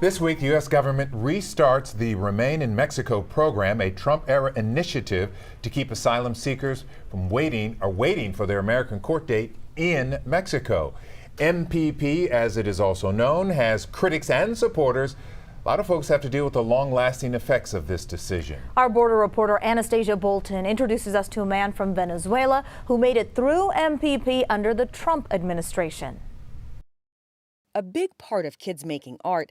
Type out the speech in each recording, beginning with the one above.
This week, the U.S. government restarts the Remain in Mexico program, a Trump-era initiative to keep asylum seekers from waiting for their American court date in Mexico. MPP, as it is also known, has critics and supporters. A lot of folks have to deal with the long-lasting effects of this decision. Our border reporter Anastasia Bolton introduces us to a man from Venezuela who made it through MPP under the Trump administration. A big part of kids making art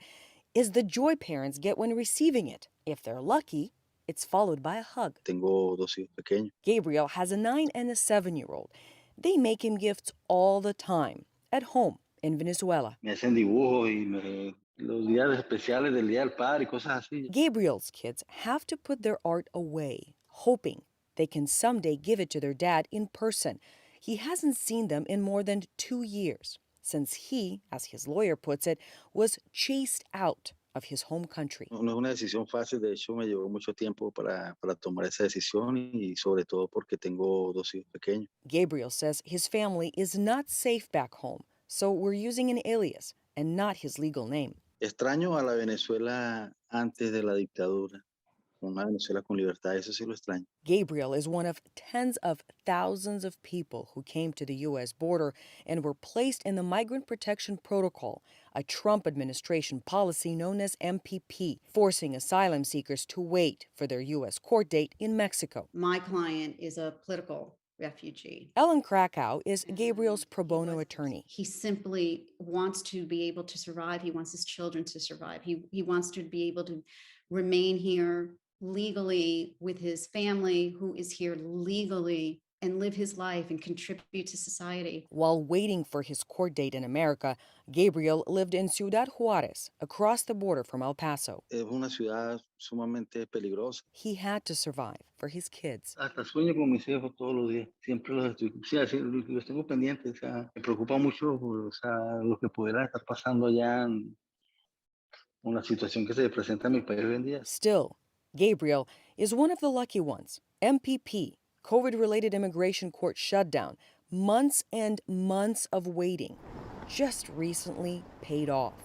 is the joy parents get when receiving it. If they're lucky, it's followed by a hug. Tengo dos hijos pequeños. Gabriel has a 9 and a 7-year-old. They make him gifts all the time, at home in Venezuela. Me hacen dibujos y los días especiales del Día del Padre y cosas así. Gabriel's kids have to put their art away, hoping they can someday give it to their dad in person. He hasn't seen them in more than 2 years, since he, as his lawyer puts it, was chased out of his home country. No es una decisión fácil, de hecho me llevó mucho tiempo para tomar esa decisión y sobre todo porque tengo dos hijos pequeños. Gabriel says his family is not safe back home, so we're using an alias and not his legal name. Extraño a la Venezuela antes de la dictadura, una Venezuela con libertad, eso sí lo extraño. Gabriel is one of tens of thousands of people who came to the U.S. border and were placed in the Migrant Protection Protocol, a Trump administration policy known as MPP, forcing asylum seekers to wait for their U.S. court date in Mexico. My client is a political refugee. Ellen Krakow is Gabriel's pro bono attorney. He simply wants to be able to survive. He wants his children to survive. He wants to be able to remain here legally with his family, who is here legally, and live his life and contribute to society. While waiting for his court date in America, Gabriel lived in Ciudad Juárez, across the border from El Paso. Es una ciudad sumamente peligrosa. He had to survive for his kids. Hasta sueño con mis hijos todos los días. Siempre los estoy, los tengo pendientes. O sea, me preocupa mucho, o sea, lo que pudiera estar pasando allá con la situación que se presenta en mi país hoy en día. Still, Gabriel is one of the lucky ones. MPP, COVID-related immigration court shutdown, months and months of waiting, just recently paid off.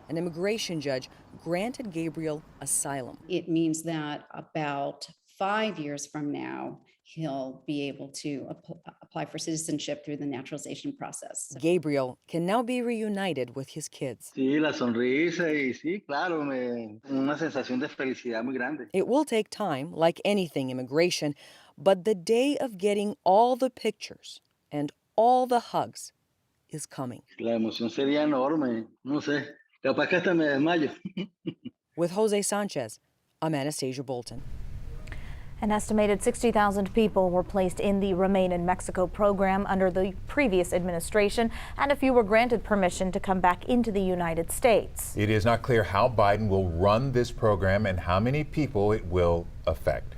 An immigration judge granted Gabriel asylum. It means that about 5 years from now, he'll be able to apply for citizenship through the naturalization process. Gabriel can now be reunited with his kids. Sí, la sonrisa y sí, claro, una sensación de felicidad muy grande. It will take time, like anything immigration, but the day of getting all the pictures and all the hugs is coming. La emoción sería enorme, no sé, capaz que hasta me desmayo. With Jose Sanchez, I'm Anastasia Bolton. An estimated 60,000 people were placed in the Remain in Mexico program under the previous administration, and a few were granted permission to come back into the United States. It is not clear how Biden will run this program and how many people it will affect.